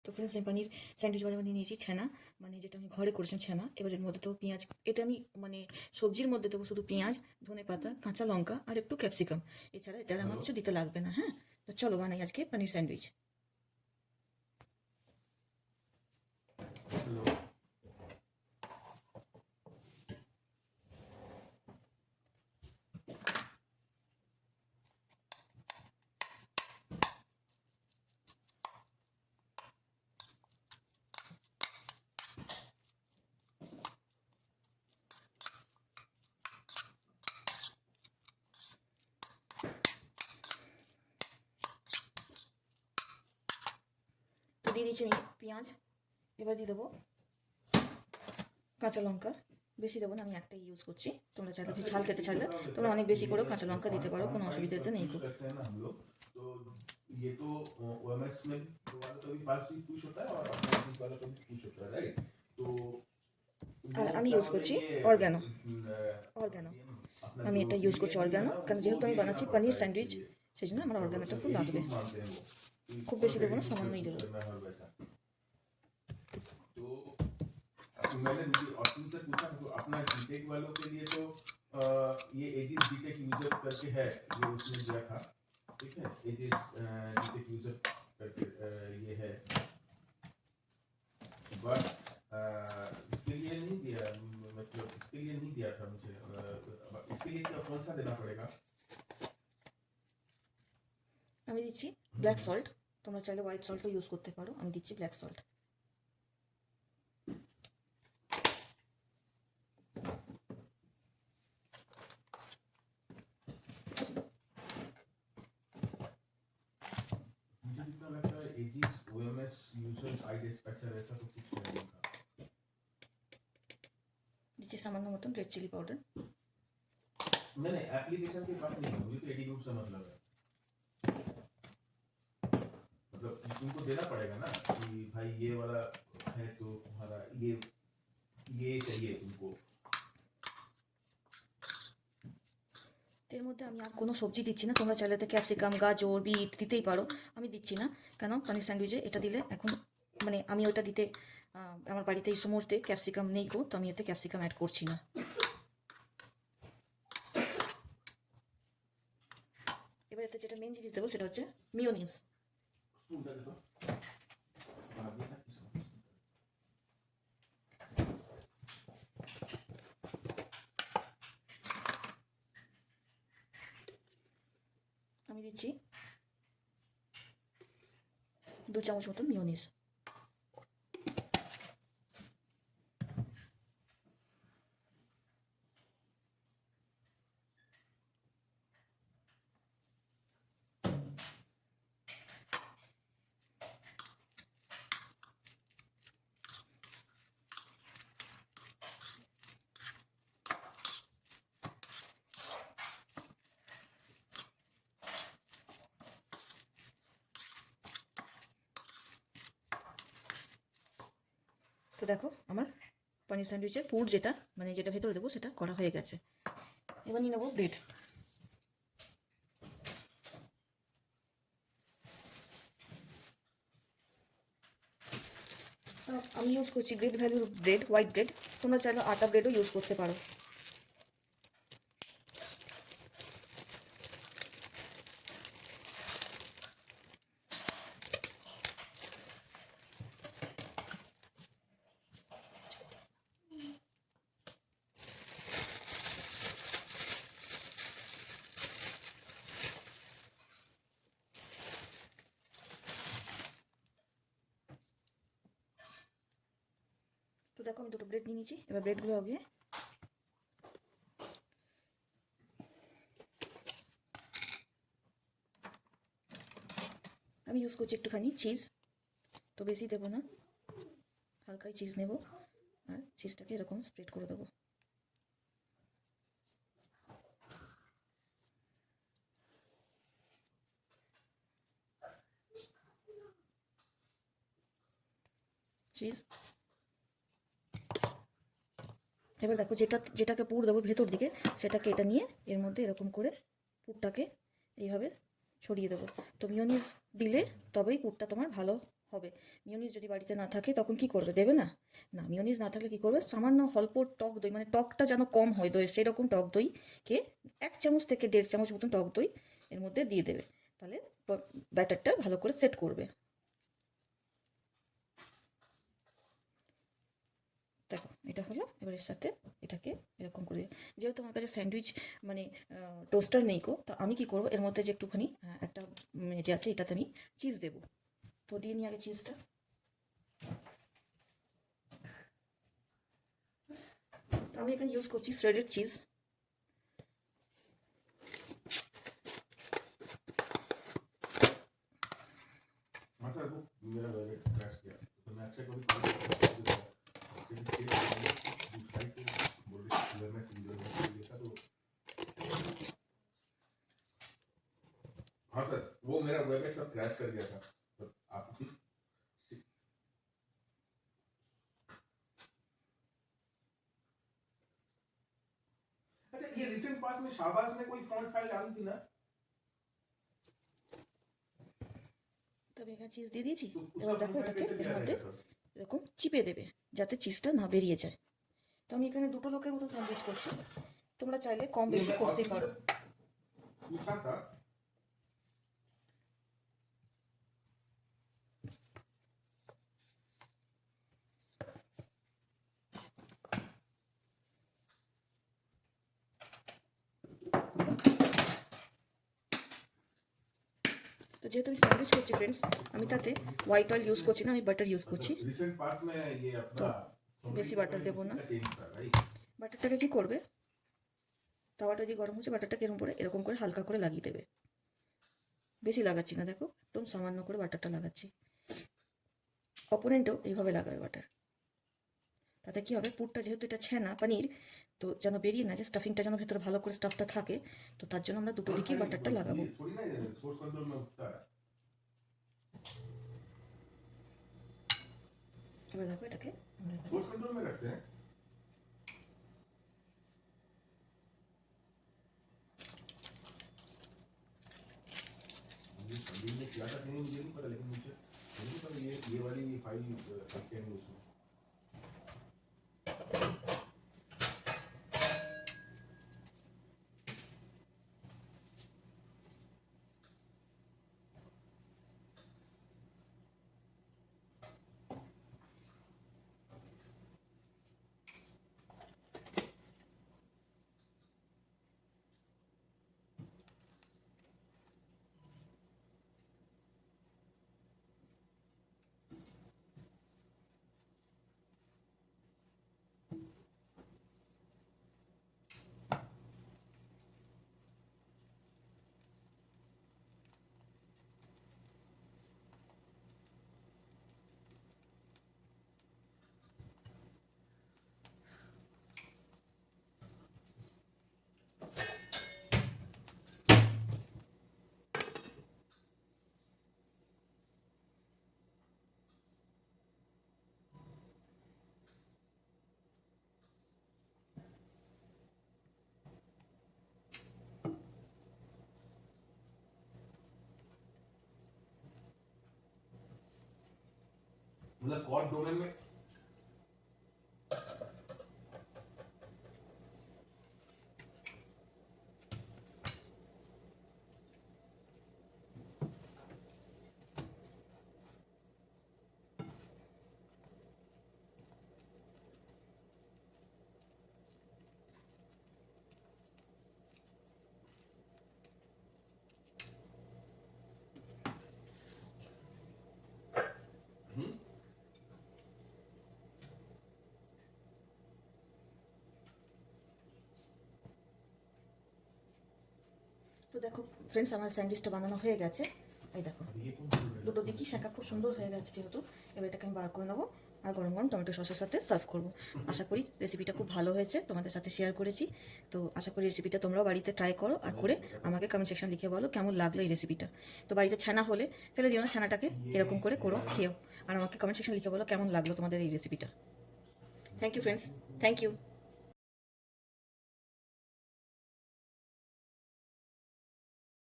তো ফ্রেন্ডস আমি পানির স্যান্ডউইচ বানিয়ে নিয়েছি ছানা, মানে যেটা আমি ঘরে করেছিলাম ছানা। এবার এর মধ্যে তো পেঁয়াজ, এতে আমি মানে সবজির মধ্যে দেবো শুধু পেঁয়াজ, ধনে পাতা, কাঁচা লঙ্কা আর একটু ক্যাপসিকাম। এছাড়া এতে আর আমার কিছু দিতে লাগবে না। হ্যাঁ, তো চলো বানাই আজকে পানির স্যান্ডউইচ। তো দিয়ে দিচ্ছি আমি পেঁয়াজ, এবার দিয়ে দেবো কাঁচা লঙ্কা। বেশি দেবো না, আমি একটাই ইউজ করছি। তোমরা চাইলে ঝাল খেতে চাইলে তোমরা অনেক বেশি করেও কাঁচা লঙ্কা দিতে পারো, কোনো অসুবিধা তো নেই। तो ये तो ओएमएस में वाला तो भी पास भी पुश होता है और अपना भी वाला तो भी पुश होता है राइट। तो আর वो আমি क्या ইউজ बोले করছি ये অর্গ্যানো। অর্গ্যানো अपना আমি जो এটা ইউজ করছি ग्रेडिएंट है অর্গ্যানো, ना কারণ वो যেহেতু আমি ग्रेडिएंट বানাচ্ছি पड़ता পানির है इसके স্যান্ডউইচ, लिए সেই জন্য আমার অর্গ্যানোটা একটু লাগবে। एडिटिव मानते हैं वो খুব और বেশি দেবো না, एडिटिव সামান্যই দেবো। करना है वैसा। तो मैंने ऑप्शन से पूछा तो अपना बीटेक वालों के लिए तो ये एजिस बीटेक यूजर करके है, ये उसने दिया था। ठीक है, एजिस बीटेक यूजर करके ये है, बट इसके लिए नहीं दिया, मतलब इसके लिए नहीं दिया था मुझे। इसके लिए क्या कौन सा देना पड़ेगा? আমি দিচ্ছি ব্ল্যাক সল্ট, তোমরা চাইলে হোয়াইট সল্টও ইউজ করতে পারো। আমি দিচ্ছি ব্ল্যাক সল্ট। मुझे जितना लगता है एजिस ओएमएस यूजर्स आई डिस्पैचर ऐसा तो कुछ है इनका। দিচ্ছি সামান্য মতন রেড চিলি পাউডার। नहीं नहीं, एप्लीकेशन की बात नहीं है, मुझे तो एडी ग्रुप से मतलब है। मतलब तुमको देना पड़ेगा ना कि भाई ये वाला है तो तुम्हारा ये चाहिए तुमको। এর মধ্যে আমি আর কোনো সবজি দিচ্ছি না। তোমরা চাইলে তো ক্যাপসিকাম, গাজর, বিট দিতেই পারো। আমি দিচ্ছি না, কেন পানির স্যান্ডউইচে এটা দিলে এখন মানে আমি ওটা দিতে আমার বাড়িতে এই মুহূর্তে ক্যাপসিকাম নেই গো, তো আমি এতে ক্যাপসিকাম অ্যাড করছি না। এবার এতে যেটা মেন জিনিস দেবো সেটা হচ্ছে মিওনিজ। स्पून दे दो। आगे तक की समझ। আমি দিচ্ছি 2 চামচ মতন মিওনিজ। তো দেখো আমার পানির স্যান্ডউইচের পুর যেটা মানে যেটা ভেতরে দেবো সেটা করা হয়ে গেছে। এবার নিয়ে নেবো ব্রেড। আমি ইউজ করছি গ্রেট ভ্যালুর ব্রেড, হোয়াইট ব্রেড। তোমরা চাইলে আটা ব্রেডও ইউজ করতে পারো। তো দেখো আমি দুটো ব্রেড নিয়ে নিয়েছি। এবার ব্রেডগুলো আগে আমি ইউজ করছি একটুখানি চিজ, তো বেশি দেবো না, হালকাই চিজ নেব আর চিজটাকে এরকম স্প্রেড করে দেবো। চিজ। এবার দেখো যেটাকে পুর দেবো ভেতর দিকে, সেটাকে এটা নিয়ে এর মধ্যে এরকম করে পুরটাকে এইভাবে ছড়িয়ে দেবো। তো মিওনিজ দিলে তবেই পুরটা তোমার ভালো হবে। মিওনিজ যদি বাড়িতে না থাকে তখন কি করবে, দেবে না? না, মিওনিজ না থাকলে কি করবে, সামান্য অল্প টক দই, মানে টকটা যেন কম হয় দইয়ের, সেরকম টক দইকে 1 চামচ থেকে 1.5 চামচ মতন টক দই এর মধ্যে দিয়ে দেবে। তাহলে ব্যাটারটা ভালো করে সেট করবে। দেখো এটা হলো, এবার এর সাথে এটাকে এরকম করে যেহেতু আমার কাছে স্যান্ডউইচ মানে টোস্টার নেই গো, তো আমি কি করব, এর মধ্যে যে একটুখানি একটা যে আছে এটাতে আমি চিজ দেবো। তো দিয়ে নিই আগে চিজটা। তো আমি এখানে ইউজ করছি শ্রেডেড চিজ। हाँ सर, वो मेरा वैलेट क्रैश किया तो मैं अक्षय को भी कॉल करता हूँ, लेकिन दूसरा ही तो बोल रही मैं सिंगल में लिया था तो हाँ सर, वो मेरा वैलेट सब क्रैश कर गया था तो आप अच्छा, ये रिसेंट पास में शाहबाज ने कोई फॉन्ट फाइल डाली थी ना, তো আমি এখানে চিজ দিয়ে দিয়েছি। तो এবার उसका দেখো फॉन्ट এটাকে फाइल कैसे এর दिया মধ্যে रहेगा सर? এরকম চিপে দেবে যাতে চিজটা না বেরিয়ে যায়। তো আমি এখানে 2 লোকের মতো স্যান্ডউইচ করছি, তোমরা চাইলে কম नहीं, বেশি मैं করতেই ऑफिस পারো। से पूछा था। তো যেহেতু আমি স্যান্ডউইচ করছি ফ্রেন্ডস, আমি তাতে হোয়াইট অয়েল ইউজ করছি না, আমি বাটার ইউজ করছি। रिसेंट पास में ये তো अपना বেশি বাটার দেবো না। चेंज था राइट। বাটারটাকে কি করবে, তাওয়াটা যে গরম হচ্ছে বাটারটাকে এরকম করে হালকা করে লাগিয়ে দেবে। বেশি লাগাচ্ছি না, দেখো একদম সামান্য করে বাটারটা লাগাচ্ছি। অপোনেন্টও এইভাবে লাগাবে বাটার। তাতে কি হবে, পুরটা যেহেতু এটা ছানা পনির, তো যেন বেরিয়ে না যায়, স্টাফিংটা যেন ভেতরে ভালো করে স্টাফটা থাকে, তো তার জন্য আমরা দুটো দিকেই বাটারটা লাগাবো। थोड़ी ना सोर्स कंट्रोल में उठता है। এবার দেখো এটাকে আমরা এখানে सोर्स कंट्रोल में रखते हैं। संदीप ने किया था कि नहीं मुझे नहीं पता, लेकिन मुझे नहीं पता ये वाली फाइल रखते हैं उसमें। मतलब कॉर्ड डोमेन में তো দেখো ফ্রেন্ডস, আমার স্যান্ডউইচটা বানানো হয়ে গেছে। এই দেখো দুটো দিকই শাঁকা খুব সুন্দর হয়ে গেছে যেহেতু, এবার এটাকে আমি বার করে নেবো আর গরম গরম টমেটো সসের সাথে সার্ভ করবো। আশা করি রেসিপিটা খুব ভালো হয়েছে, তোমাদের সাথে শেয়ার করেছি। তো আশা করি রেসিপিটা তোমরাও বাড়িতে ট্রাই করো আর করে আমাকে কমেন্ট সেকশন লিখে বলো কেমন লাগলো এই রেসিপিটা। তো বাড়িতে ছানা হলে ফেলে দিও না, ছানাটাকে এরকম করে করো, খেও, আর আমাকে কমেন্ট সেকশন লিখে বলো কেমন লাগলো তোমাদের এই রেসিপিটা। Thank you friends, thank you.